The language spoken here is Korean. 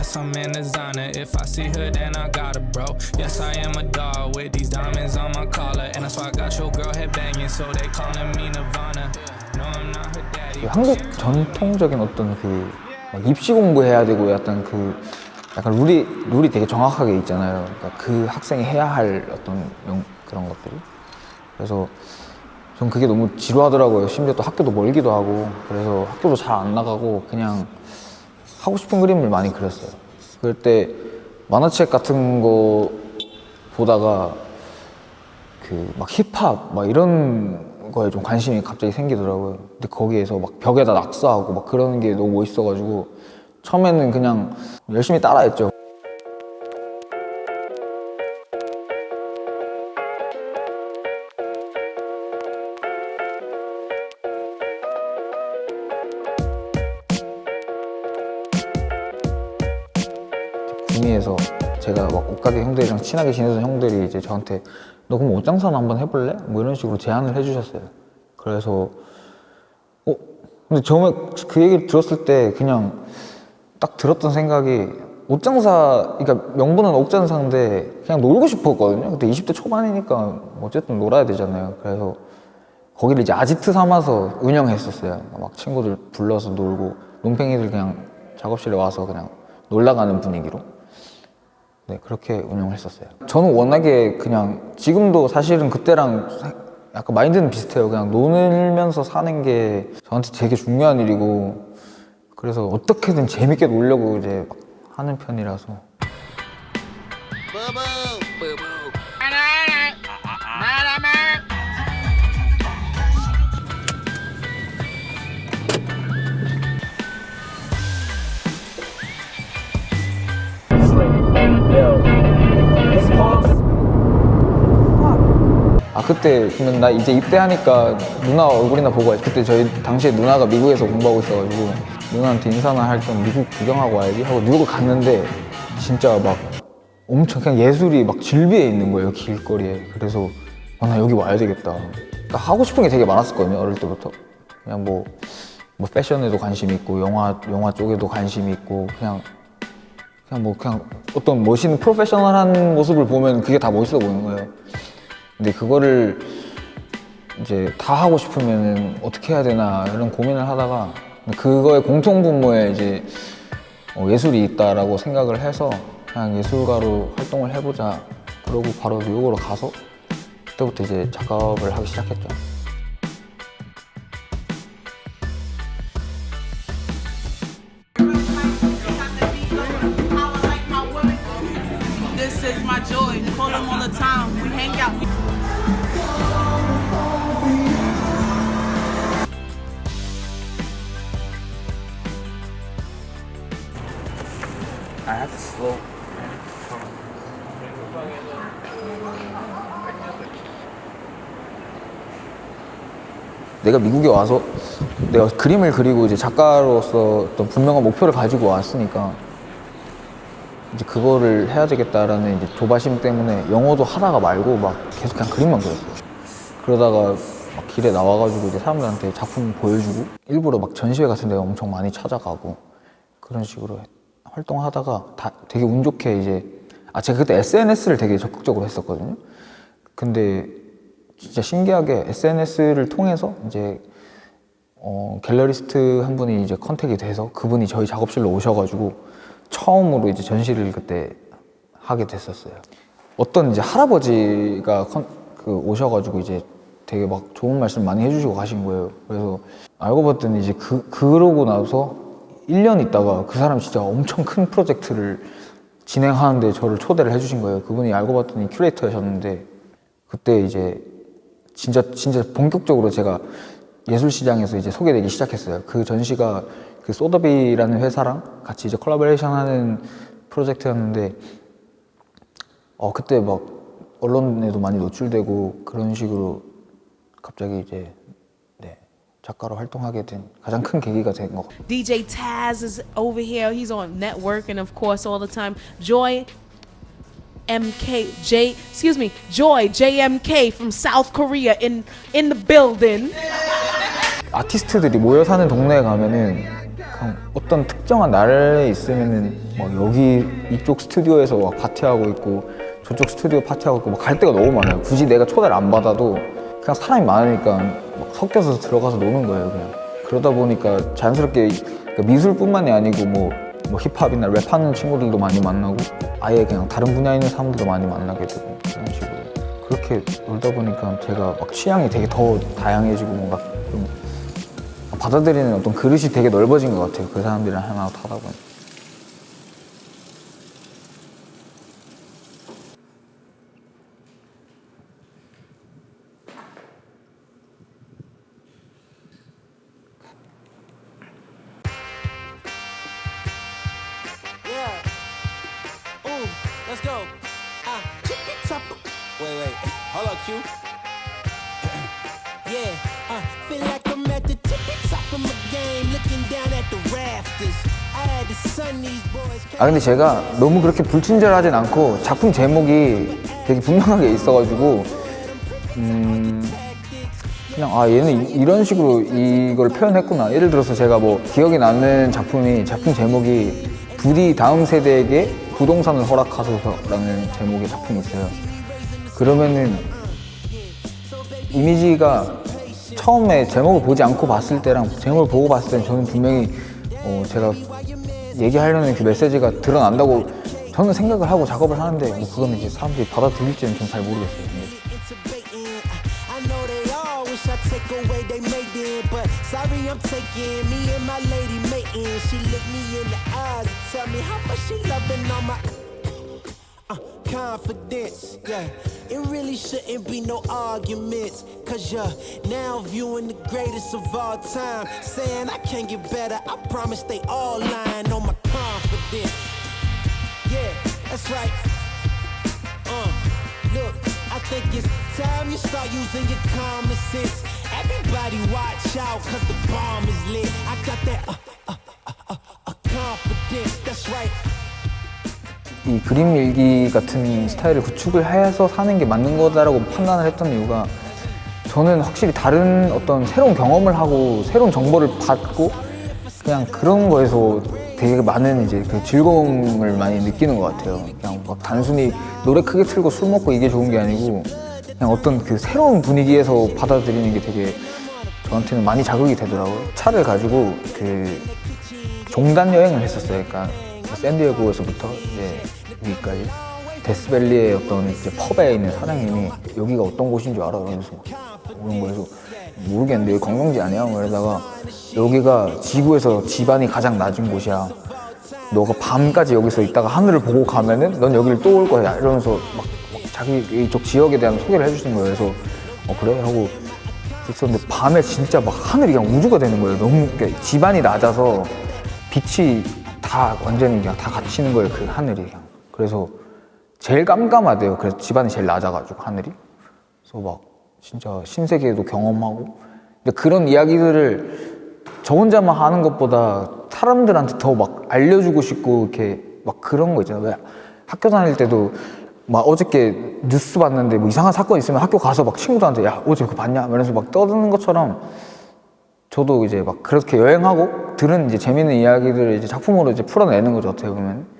yes, I'm in designer. If I see her, then I got her, bro. Yes, I am a dog with these diamonds on my collar. And that's why I got your girl head banging, so they calling me Nirvana. No, I'm not her daddy. 한국 전통적인 어떤 그 막 입시 공부해야 되고 약간 그 약간 룰이 되게 정확하게 있잖아요. 그러니까 그 학생이 해야 할 어떤 그런 것들. 그래서 전 그게 너무 지루하더라고요. 심지어 또 학교도 멀기도 하고 그래서 학교도 잘 안 나가고 그냥 하고 싶은 그림을 많이 그렸어요. 그럴 때 만화책 같은 거 보다가 그 막 힙합 막 이런 거에 좀 관심이 갑자기 생기더라고요. 근데 거기에서 막 벽에다 낙서하고 막 그러는 게 너무 멋있어가지고 처음에는 그냥 열심히 따라했죠. 구미에서 제가 막 옷가게 형들이랑 친하게 지내던 형들이 이제 저한테 너 그럼 옷장사나 한번 해볼래? 뭐 이런 식으로 제안을 해주셨어요. 그래서 근데 처음에 그 얘기를 들었을 때 그냥 딱 들었던 생각이 옷장사, 그러니까 명분은 옷장사인데 그냥 놀고 싶었거든요. 그때 20대 초반이니까 어쨌든 놀아야 되잖아요. 그래서 거기를 이제 아지트 삼아서 운영했었어요. 막 친구들 불러서 놀고 논팽이들 그냥 작업실에 와서 그냥 놀러가는 분위기로. 네, 그렇게 운영을 했었어요. 저는 워낙에 그냥 지금도 사실은 그때랑 약간 마인드는 비슷해요. 그냥 놀면서 사는 게 저한테 되게 중요한 일이고 그래서 어떻게든 재밌게 놀려고 이제 막 하는 편이라서. 그때 그러면 나 이제 입대하니까 누나 얼굴이나 보고 와야지. 그때 저희 당시에 누나가 미국에서 공부하고 있어가지고 누나한테 인사나 할 겸 미국 구경하고 와야지 하고 미국을 갔는데 진짜 막 엄청 그냥 예술이 막 질비해 있는 거예요, 길거리에. 그래서 나 여기 와야 되겠다. 그러니까 하고 싶은 게 되게 많았었거든요, 어릴 때부터. 그냥 뭐 패션에도 관심 있고 영화 쪽에도 관심이 있고 그냥 어떤 멋있는 프로페셔널한 모습을 보면 그게 다 멋있어 보이는 거예요. 근데 그거를 이제 다 하고 싶으면 어떻게 해야 되나 이런 고민을 하다가 그거의 공통분모에 이제 예술이 있다라고 생각을 해서 그냥 예술가로 활동을 해보자. 그러고 바로 뉴욕으로 가서 그때부터 이제 작업을 하기 시작했죠. This is my joy. Call them all the time. We hang out. I have to slow. 내가 미국에 와서 내가 그림을 그리고 이제 작가로서 어떤 분명한 목표를 가지고 왔으니까 이제 그거를 해야 되겠다라는 이제 조바심 때문에 영어도 하다가 말고 막 계속 그냥 그림만 그렸어요. 그러다가 막 길에 나와가지고 이제 사람들한테 작품 보여주고 일부러 막 전시회 같은 데 엄청 많이 찾아가고 그런 식으로 활동하다가 되게 운 좋게 이제 제가 그때 SNS를 되게 적극적으로 했었거든요. 근데 진짜 신기하게 SNS를 통해서 이제 갤러리스트 한 분이 이제 컨택이 돼서 그분이 저희 작업실로 오셔가지고 처음으로 이제 전시를 그때 하게 됐었어요. 어떤 이제 할아버지가 오셔가지고 이제 되게 막 좋은 말씀 많이 해주시고 가신 거예요. 그래서 알고 봤더니 이제 그러고 나서 1년 있다가 그 사람이 진짜 엄청 큰 프로젝트를 진행하는데 저를 초대를 해주신 거예요. 그분이 알고 봤더니 큐레이터셨는데 그때 이제 진짜 본격적으로 제가 예술시장에서 이제 소개되기 시작했어요. 그 전시가 그 소더비라는 회사랑 같이 이제 콜라보레이션 하는 프로젝트였는데 그때 막 언론에도 많이 노출되고 그런 식으로 갑자기 이제 작가로 활동하게 된 가장 큰 계기가 된 것 같아요. DJ Taz is over here. He's on network and of course all the time. Joy JMK from South Korea in the building. 아티스트들이 모여 사는 동네에 가면은 그냥 어떤 특정한 나라에 있으면은 막 여기 이쪽 스튜디오에서 막 파티하고 있고 저쪽 스튜디오 파티하고 있고 막 갈 데가 너무 많아요. 굳이 내가 초대를 안 받아도 그냥 사람이 많으니까 막 섞여서 들어가서 노는 거예요, 그냥. 그러다 보니까 자연스럽게 그러니까 미술뿐만이 아니고 뭐 힙합이나 랩하는 친구들도 많이 만나고 아예 그냥 다른 분야에 있는 사람들도 많이 만나게 되고 그런 식으로 그렇게 놀다 보니까 제가 막 취향이 되게 더 다양해지고 뭔가 좀 받아들이는 어떤 그릇이 되게 넓어진 것 같아요. 그 사람들이랑 하나 타다 보니. Let's go. Wait. Hold up, Q. Yeah, feel like I'm at the tippy top of my game, looking down at the rafters. I had to sun these boys. 아 근데 제가 너무 그렇게 불친절하진 않고 작품 제목이 되게 분명하게 있어가지고 그냥 아 얘는 이런 식으로 이걸 표현했구나. 예를 들어서 제가 뭐 기억이 나는 작품 제목이 부디 다음 세대에게 부동산을 허락하소서라는 제목의 작품이 있어요. 그러면은 이미지가 처음에 제목을 보지 않고 봤을 때랑 제목을 보고 봤을 때는 저는 분명히 제가 얘기하려는 그 메시지가 드러난다고 저는 생각을 하고 작업을 하는데 뭐 그거는 이제 사람들이 받아들일지는 좀 잘 모르겠어요. I know they all wish I take away they made it, but sorry I'm taking me and my lady mating. She look me in the eyes and tell me how much she loving all my confidence. Yeah, it really shouldn't be no arguments, cause you're now viewing the greatest of all time, saying I can't get better. I promise they all lying on my confidence. Yeah, that's right. Look, I think it's time you start using your common sense. Everybody watch out, cause the bomb is lit. I got that confidence, that's right. 이 그림 일기 같은 스타일을 구축을 해서 사는 게 맞는 거다라고 판단을 했던 이유가 저는 확실히 다른 어떤 새로운 경험을 하고 새로운 정보를 받고 그냥 그런 거에서 되게 많은 이제 그 즐거움을 많이 느끼는 것 같아요. 그냥 막 단순히 노래 크게 틀고 술 먹고 이게 좋은 게 아니고 그냥 어떤 그 새로운 분위기에서 받아들이는 게 되게 저한테는 많이 자극이 되더라고요. 차를 가지고 그 종단 여행을 했었어요. 그러니까 샌디에고에서부터 이제 여기까지 데스밸리의 어떤 이제 펍에 있는 사장님이 여기가 어떤 곳인 줄 알아? 이러면서 그런 거에서 모르겠는데 여기 관광지 아니야? 그러다가 여기가 지구에서 지반이 가장 낮은 곳이야. 너가 밤까지 여기서 있다가 하늘을 보고 가면은 넌 여기를 또 올 거야. 이러면서 막 자기 이쪽 지역에 대한 소개를 해주시는 거예요. 그래서 그래? 하고 있었는데 밤에 진짜 막 하늘이 그냥 우주가 되는 거예요. 너무 지반이 낮아서 빛이 다 완전히 그냥 다 갇히는 거예요. 그 하늘이 그냥. 그래서 제일 깜깜하대요. 그래서 지반이 제일 낮아가지고 하늘이. 그래서 막 진짜 신세계도 경험하고. 근데 그런 이야기들을 저 혼자만 하는 것보다 사람들한테 더 막 알려주고 싶고 이렇게 막 그런 거 있잖아요. 왜 학교 다닐 때도 막 어저께 뉴스 봤는데 뭐 이상한 사건 있으면 학교 가서 막 친구들한테 야 어제 그거 봤냐? 이러면서 막 떠드는 것처럼 저도 이제 막 그렇게 여행하고 들은 이제 재밌는 이야기들을 이제 작품으로 이제 풀어내는 거죠. 어떻게 보면.